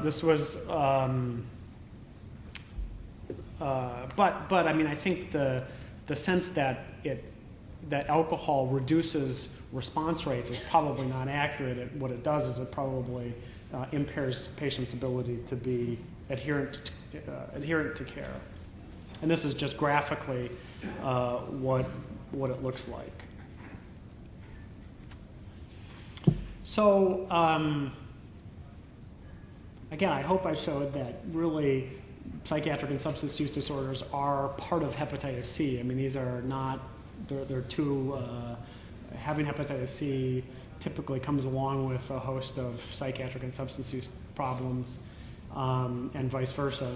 this was, but I mean, I think the sense that that alcohol reduces response rates is probably not accurate. What it does is it probably impairs patients' ability to be adherent to care. And this is just graphically what it looks like. So again, I hope I showed that really psychiatric and substance use disorders are part of hepatitis C. I mean, these are not, they're two, having hepatitis C typically comes along with a host of psychiatric and substance use problems, and vice versa.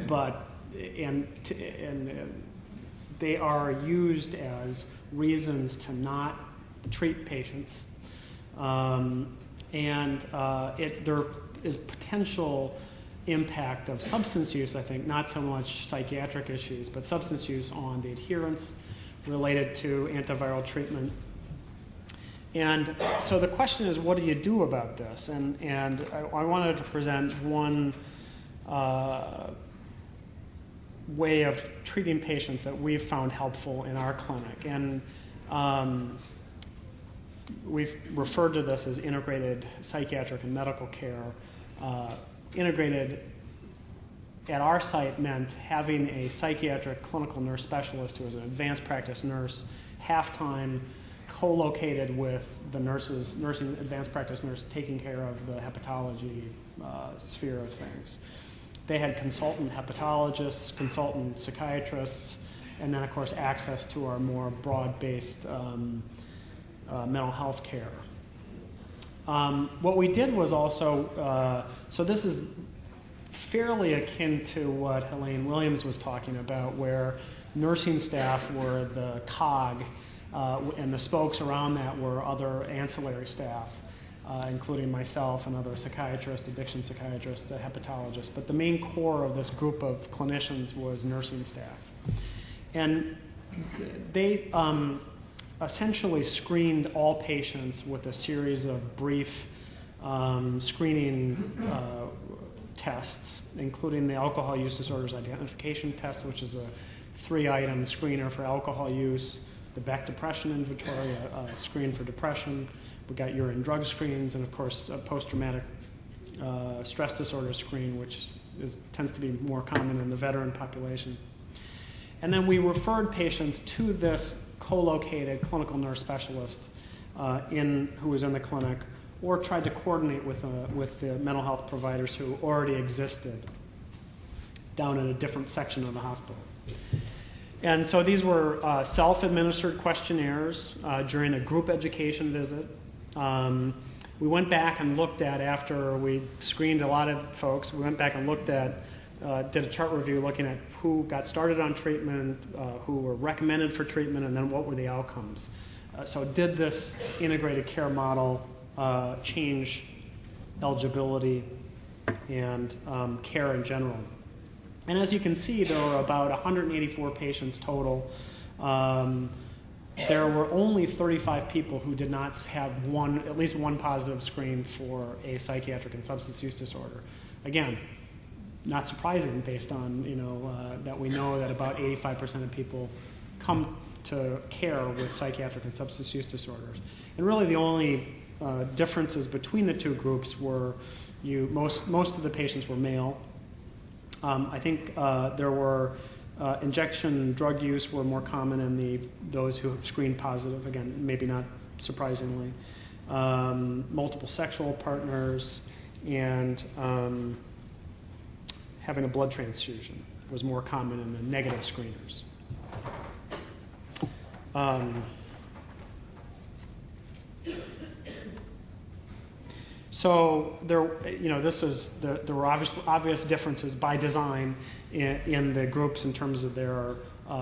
But they are used as reasons to not treat patients, there is potential impact of substance use, I think, not so much psychiatric issues, but substance use on the adherence related to antiviral treatment. And so the question is, what do you do about this? And I wanted to present one way of treating patients that we've found helpful in our clinic. And we've referred to this as integrated psychiatric and medical care. Integrated at our site meant having a psychiatric clinical nurse specialist who is an advanced practice nurse, half-time, co-located with the nursing advanced practice nurse taking care of the hepatology sphere of things. They had consultant hepatologists, consultant psychiatrists, and then, of course, access to our more broad-based mental health care. What we did was also, so this is fairly akin to what Helene Williams was talking about, where nursing staff were the cog, and the spokes around that were other ancillary staff, including myself and other psychiatrists, addiction psychiatrists, hepatologists. But the main core of this group of clinicians was nursing staff. And they essentially screened all patients with a series of brief screening tests, including the alcohol use disorders identification test, which is a 3-item screener for alcohol use, the Beck Depression Inventory, a screen for depression. We got urine drug screens, and of course a post-traumatic stress disorder screen, which tends to be more common in the veteran population. And then we referred patients to this co-located clinical nurse specialist who was in the clinic, or tried to coordinate with the mental health providers who already existed down in a different section of the hospital. And so these were self-administered questionnaires during a group education visit. We went back and looked at, after we screened a lot of folks, we went back and looked at, did a chart review looking at who got started on treatment, who were recommended for treatment, and then what were the outcomes. So did this integrated care model change eligibility and care in general? And as you can see, there were about 184 patients total. There were only 35 people who did not have at least one positive screen for a psychiatric and substance use disorder. Again, not surprising based on that we know that about 85% of people come to care with psychiatric and substance use disorders. And really the only differences between the two groups were most of the patients were male. I think there were injection drug use were more common in those who screened positive, again, maybe not surprisingly. Multiple sexual partners, and having a blood transfusion was more common in the negative screeners. So there were obvious differences by design in the groups in terms of their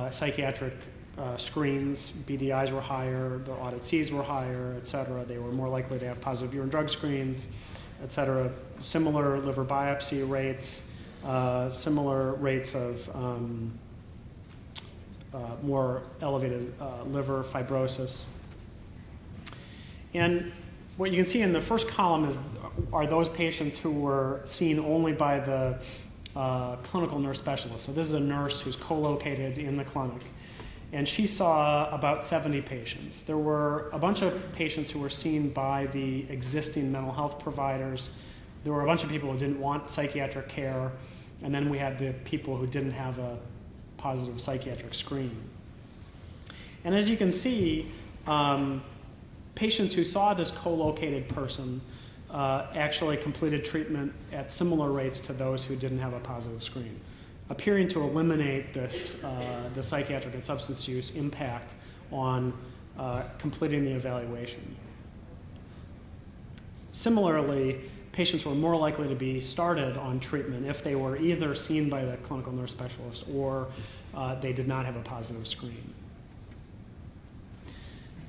psychiatric screens. BDIs were higher, the audit Cs were higher, et cetera. They were more likely to have positive urine drug screens, et cetera. Similar liver biopsy rates, similar rates of more elevated liver fibrosis. And what you can see in the first column are those patients who were seen only by the clinical nurse specialist. So this is a nurse who's co-located in the clinic. And she saw about 70 patients. There were a bunch of patients who were seen by the existing mental health providers. There were a bunch of people who didn't want psychiatric care. And then we had the people who didn't have a positive psychiatric screen. And as you can see, patients who saw this co-located person actually completed treatment at similar rates to those who didn't have a positive screen, appearing to eliminate this, the psychiatric and substance use impact on completing the evaluation. Similarly, patients were more likely to be started on treatment if they were either seen by the clinical nurse specialist or they did not have a positive screen.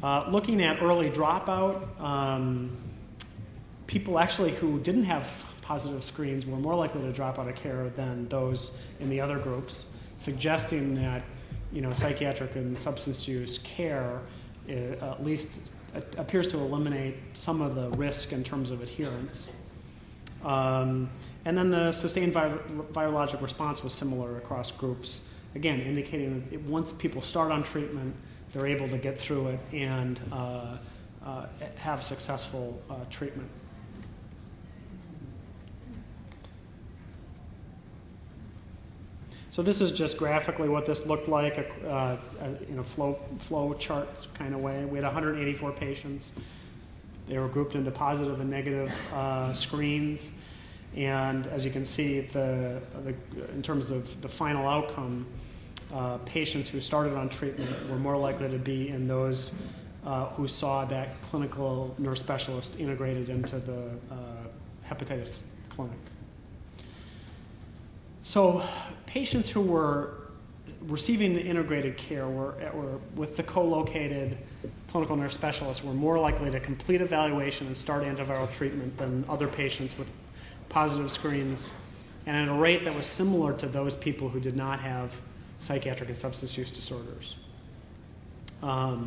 Looking at early dropout, people actually who didn't have positive screens were more likely to drop out of care than those in the other groups, suggesting that psychiatric and substance use care at least appears to eliminate some of the risk in terms of adherence. And then the sustained virologic response was similar across groups, again indicating that once people start on treatment, they're able to get through it and have successful treatment. So this is just graphically what this looked like in a flow charts kind of way. We had 184 patients. They were grouped into positive and negative screens. And as you can see, in terms of the final outcome, patients who started on treatment were more likely to be in those who saw that clinical nurse specialist integrated into the hepatitis clinic. So patients who were receiving the integrated care were with the co-located clinical nurse specialist were more likely to complete evaluation and start antiviral treatment than other patients with positive screens, and at a rate that was similar to those people who did not have psychiatric and substance use disorders. I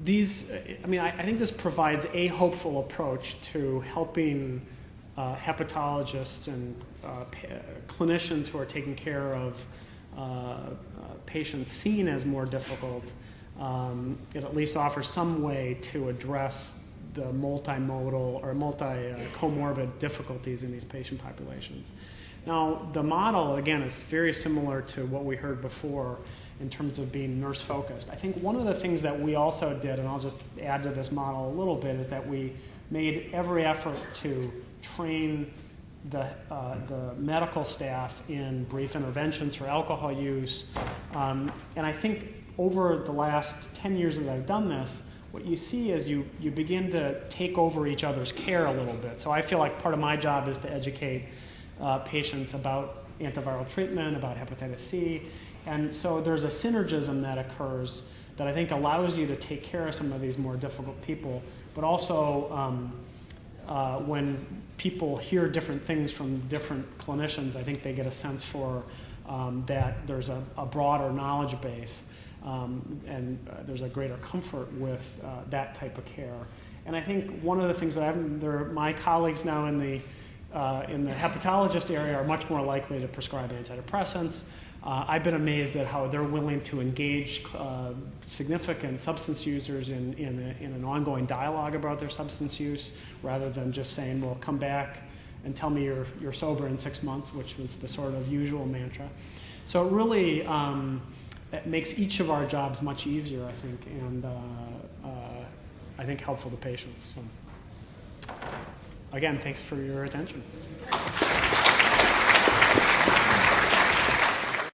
think this provides a hopeful approach to helping hepatologists and clinicians who are taking care of patients seen as more difficult. It at least offers some way to address the multimodal or multi-comorbid difficulties in these patient populations. Now, the model, again, is very similar to what we heard before in terms of being nurse-focused. I think one of the things that we also did, and I'll just add to this model a little bit, is that we made every effort to train the medical staff in brief interventions for alcohol use. And I think over the last 10 years that I've done this, what you see is you begin to take over each other's care a little bit. So I feel like part of my job is to educate patients about antiviral treatment, about hepatitis C. And so there's a synergism that occurs that I think allows you to take care of some of these more difficult people, but also when people hear different things from different clinicians, I think they get a sense for that there's a broader knowledge base and there's a greater comfort with that type of care. And I think one of the things that my colleagues now in the hepatologist area are much more likely to prescribe antidepressants. I've been amazed at how they're willing to engage significant substance users in an ongoing dialogue about their substance use, rather than just saying, well, come back and tell me you're sober in 6 months, which was the sort of usual mantra. So it really it makes each of our jobs much easier, I think, and I think helpful to patients. So, again, thanks for your attention.